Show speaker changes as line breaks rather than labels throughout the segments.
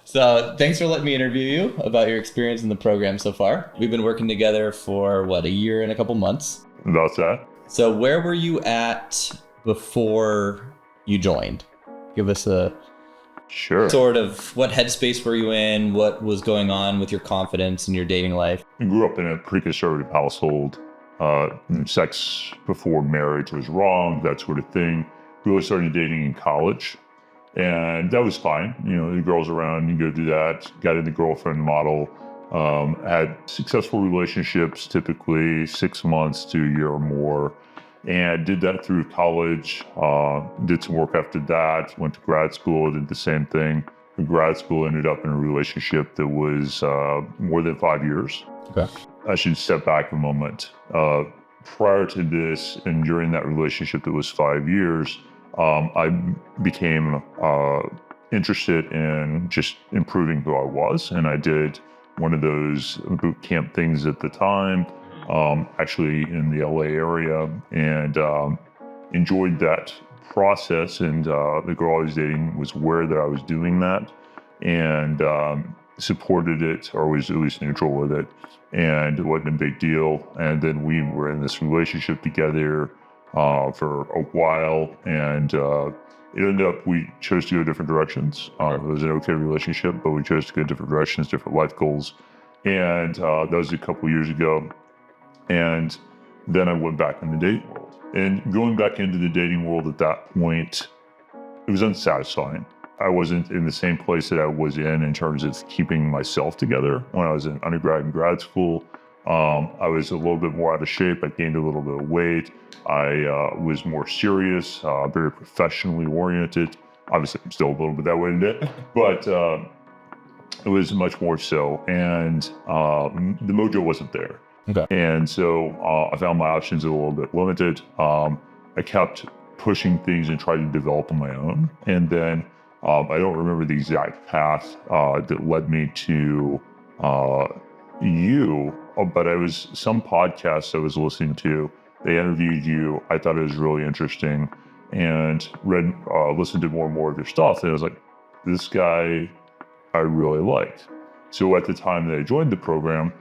So thanks for letting me interview you about your experience in the program so far. We've been working together for a year and a couple months.
About that.
So where were you at before you joined? Give us a sort of what headspace were you in? What was going on with your confidence in your dating life?
I grew up in a pretty conservative household. Sex before marriage was wrong, that sort of thing. Really started dating in college. And that was fine. The girls around, you go do that. Got in the girlfriend model. Had successful relationships, typically 6 months to a year or more. And did that through college. Did some work after that. Went to grad school, did the same thing. In grad school, ended up in a relationship that was more than 5 years.
Okay.
I should step back a moment. Prior to this and during that relationship that was 5 years, I became interested in just improving who I was. And I did one of those boot camp things at the time, actually in the LA area, and enjoyed that process. And the girl I was dating was aware that I was doing that and supported it, or was at least neutral with it. And it wasn't a big deal. And then we were in this relationship together for a while, and it ended up we chose to go different directions. It was an okay relationship, but we chose to go different directions, different life goals. And that was a couple years ago. And then I went back in the dating world. And going back into the dating world at that point, it was unsatisfying. I wasn't in the same place that I was in terms of keeping myself together. When I was in undergrad and grad school, I was a little bit more out of shape. I gained a little bit of weight. I was more serious, very professionally oriented. Obviously, I'm still a little bit that way today, but it was much more so. And the mojo wasn't there.
Okay.
And so I found my options a little bit limited. I kept pushing things and tried to develop on my own. And then I don't remember the exact path that led me to you, but I was some podcast I was listening to. They interviewed you. I thought it was really interesting, and listened to more and more of your stuff. And I was like, this guy I really liked. So at the time that I joined the program,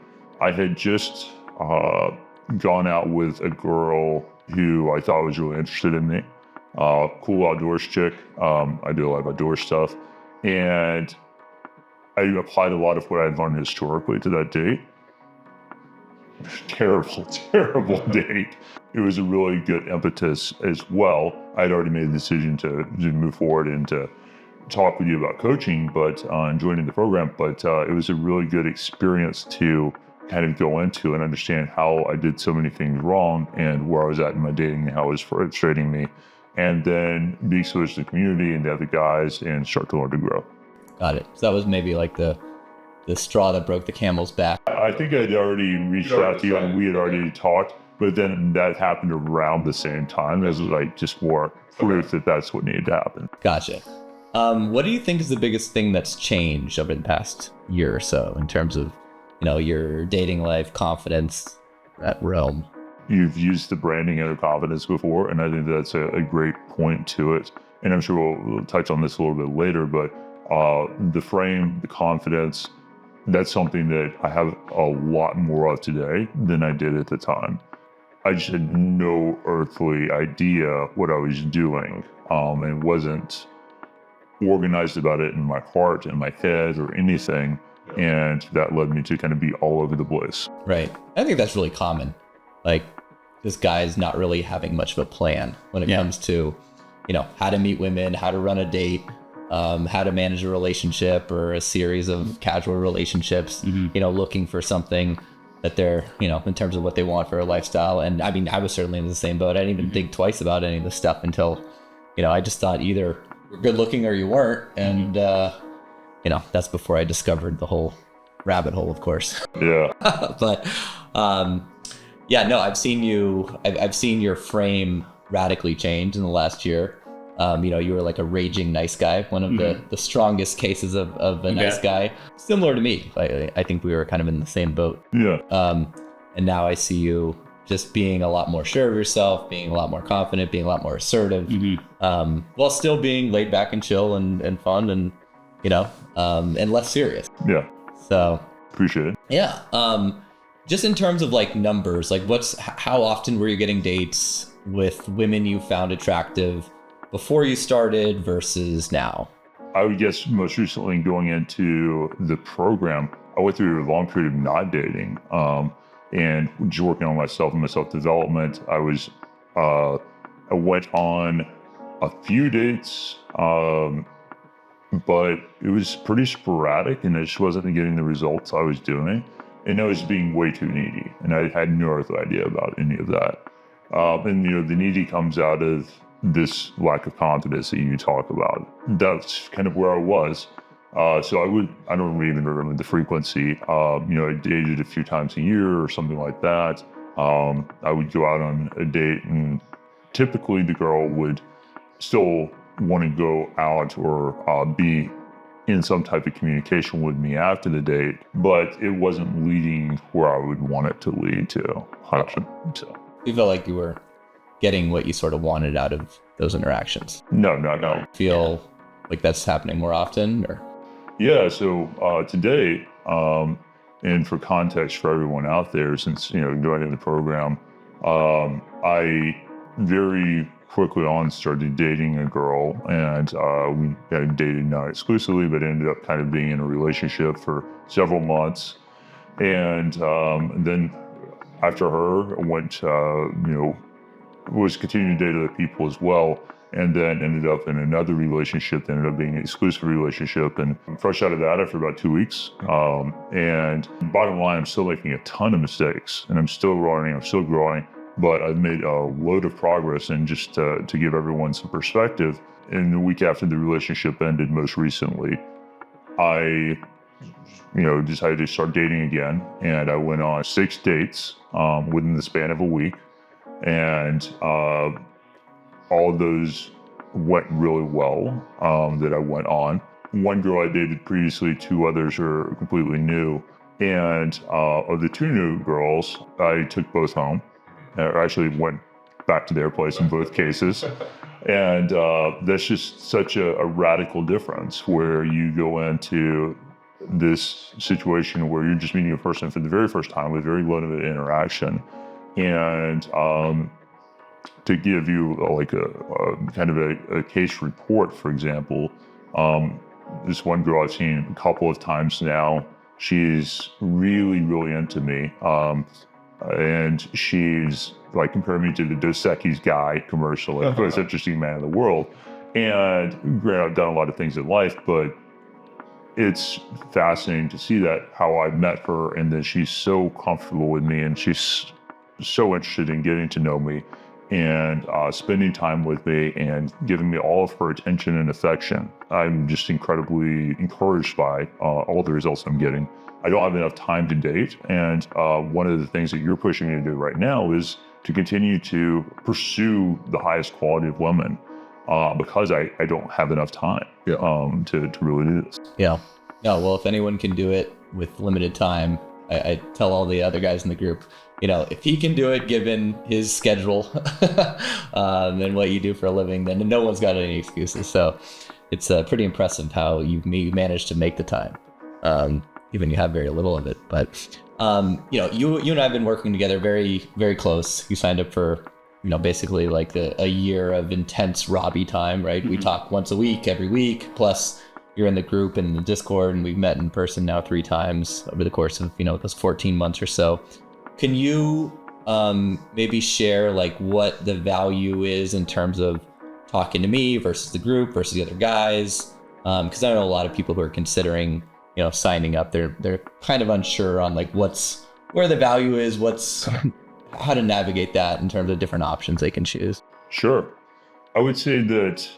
I had just gone out with a girl who I thought was really interested in me. Cool outdoors chick. I do a lot of outdoor stuff. And I applied a lot of what I had learned historically to that date. Terrible date. It was a really good impetus as well. I'd already made the decision to move forward and to talk with you about coaching, but and joining the program. But it was a really good experience to kind of go into and understand how I did so many things wrong and where I was at in my dating and how it was frustrating me. And then be exposed to the community and the other guys and start to learn to grow.
Got it. So that was maybe like the straw that broke the camel's back.
I think I'd already reached out to you and we had already talked, but then that happened around the same time as like just more proof that that's what needed to happen.
Gotcha. What do you think is the biggest thing that's changed over the past year or so in terms of, your dating life, confidence, that realm?
You've used the branding inner confidence before, and I think that's a great point to it. And I'm sure we'll touch on this a little bit later, but the frame, the confidence, that's something that I have a lot more of today than I did at the time. I just had no earthly idea what I was doing, and wasn't organized about it in my heart, in my head, or anything. And that led me to kind of be all over the place.
Right. I think that's really common. Like, this guy's not really having much of a plan when it comes to, how to meet women, how to run a date, how to manage a relationship or a series of casual relationships, looking for something that they're, in terms of what they want for a lifestyle. And I mean, I was certainly in the same boat. I didn't even think twice about any of this stuff until, I just thought either you're good looking or you weren't. And, that's before I discovered the whole rabbit hole, of course.
Yeah.
But, I've seen your frame radically change in the last year. You were like a raging nice guy, one of the strongest cases of a nice guy, similar to me. I think we were kind of in the same boat.
Yeah.
And now I see you just being a lot more sure of yourself, being a lot more confident, being a lot more assertive, while still being laid back and chill and fun and, and less serious.
Yeah.
So
Appreciate it.
yeah. Just in terms of like numbers, like how often were you getting dates with women you found attractive before you started versus now?
I would guess most recently going into the program, I went through a long period of not dating, and just working on myself and my self-development. I went on a few dates, but it was pretty sporadic, and I just wasn't getting the results I was doing. And I was being way too needy, and I had no idea about any of that. And the needy comes out of this lack of confidence that you talk about. That's kind of where I was. So I don't even remember the frequency. I dated a few times a year or something like that. I would go out on a date, and typically the girl would still want to go out or be in some type of communication with me after the date, but it wasn't leading where I would want it to lead to. So
You felt like you were getting what you sort of wanted out of those interactions?
No.
Feel like that's happening more often, or?
Yeah. So today, and for context for everyone out there, since joining the program, I very quickly on started dating a girl, and we had dated not exclusively, but ended up kind of being in a relationship for several months. And then after her, went was continuing to date other people as well, and then ended up in another relationship that ended up being an exclusive relationship. And fresh out of that after about 2 weeks. And bottom line, I'm still making a ton of mistakes, and I'm still learning, I'm still growing, but I've made a load of progress. And just to give everyone some perspective, in the week after the relationship ended most recently, I decided to start dating again, and I went on 6 dates within the span of a week. And all of those went really well that I went on. One girl I dated previously, 2 others are completely new. And of the 2 new girls, I took both home. I actually went back to their place in both cases. And that's just such a radical difference, where you go into this situation where you're just meeting a person for the very first time with very limited interaction. And to give you like a kind of a case report, for example, this one girl I've seen a couple of times now, she's really, really into me. And she's like comparing me to the Dos Equis guy commercial, like the most interesting man in the world. And granted, I've done a lot of things in life, but it's fascinating to see that, how I met her, and then she's so comfortable with me, and she's so interested in getting to know me and spending time with me and giving me all of her attention and affection. I'm just incredibly encouraged by all the results I'm getting. I don't have enough time to date, and one of the things that you're pushing me to do right now is to continue to pursue the highest quality of women, because I don't have enough time to really do this.
Yeah. No, well, if anyone can do it with limited time, I tell all the other guys in the group, if he can do it given his schedule and what you do for a living, then no one's got any excuses. So it's pretty impressive how you managed to make the time, even you have very little of it. But you and I have been working together very, very close. You signed up for basically like a year of intense Robbie time, right? Mm-hmm. We talk once a week, every week, plus you're in the group and the Discord, and we've met in person now 3 times over the course of those 14 months or so. Can you maybe share like what the value is in terms of talking to me versus the group versus the other guys? Because I know a lot of people who are considering signing up, they're kind of unsure on like where the value is, how to navigate that in terms of different options they can choose.
Sure. I would say that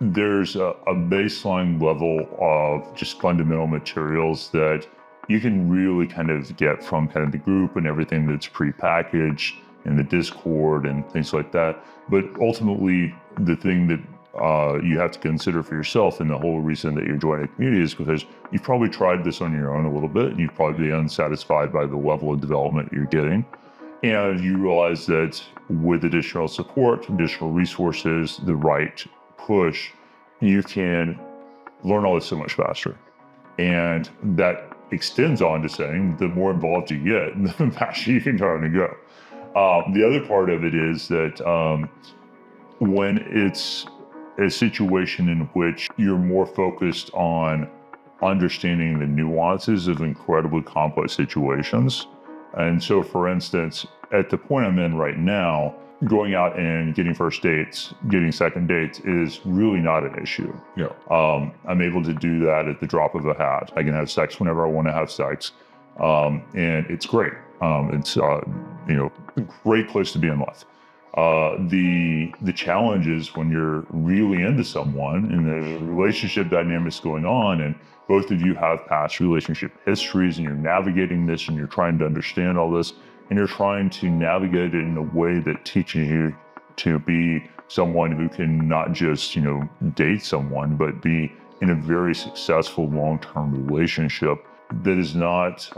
there's a baseline level of just fundamental materials that you can really kind of get from kind of the group and everything that's prepackaged in the Discord and things like that. But ultimately, the thing that you have to consider for yourself, and the whole reason that you're joining a community, is because you've probably tried this on your own a little bit, and you've probably been unsatisfied by the level of development you're getting. And you realize that with additional support, additional resources, the right push, you can learn all this so much faster. And that extends on to saying the more involved you get, the faster you can try to go. The other part of it is that when it's a situation in which you're more focused on understanding the nuances of incredibly complex situations. And so, for instance, at the point I'm in right now, going out and getting first dates, getting second dates is really not an issue.
Yeah.
I'm able to do that at the drop of a hat. I can have sex whenever I want to have sex. And it's great. It's a great place to be in life. The challenge is when you're really into someone and the relationship dynamics going on, and both of you have past relationship histories, and you're navigating this, and you're trying to understand all this, and you're trying to navigate it in a way that teaches you to be someone who can not just date someone, but be in a very successful long-term relationship that is not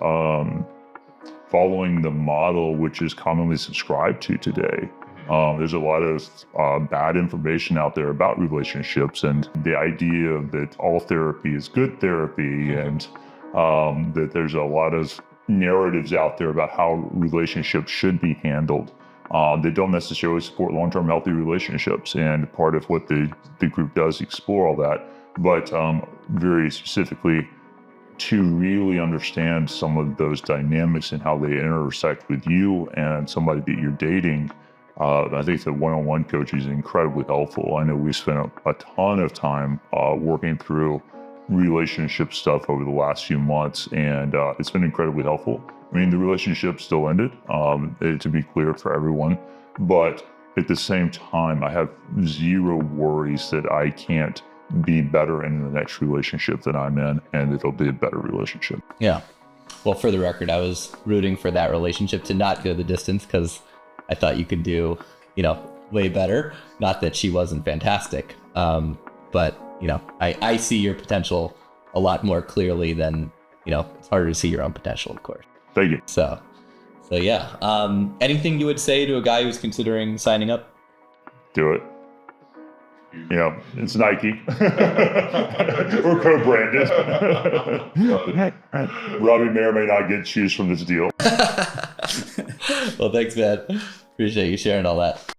following the model which is commonly subscribed to today. There's a lot of bad information out there about relationships, and the idea that all therapy is good therapy, and that there's a lot of narratives out there about how relationships should be handled. They don't necessarily support long-term healthy relationships, and part of what the group does explore all that, but very specifically to really understand some of those dynamics and how they intersect with you and somebody that you're dating. I think the one-on-one coaching is incredibly helpful. I know we spent a ton of time working through relationship stuff over the last few months, and it's been incredibly helpful. I mean, the relationship still ended, to be clear for everyone, but at the same time, I have zero worries that I can't be better in the next relationship that I'm in, and it'll be a better relationship.
Yeah. Well, for the record, I was rooting for that relationship to not go the distance because I thought you could do, way better. Not that she wasn't fantastic, but I see your potential a lot more clearly than, it's harder to see your own potential, of course.
Thank you.
So yeah. Anything you would say to a guy who's considering signing up?
Do it. It's Nike. We're co-branded. Robbie may or may not get shoes from this deal.
Well, thanks, man. Appreciate you sharing all that.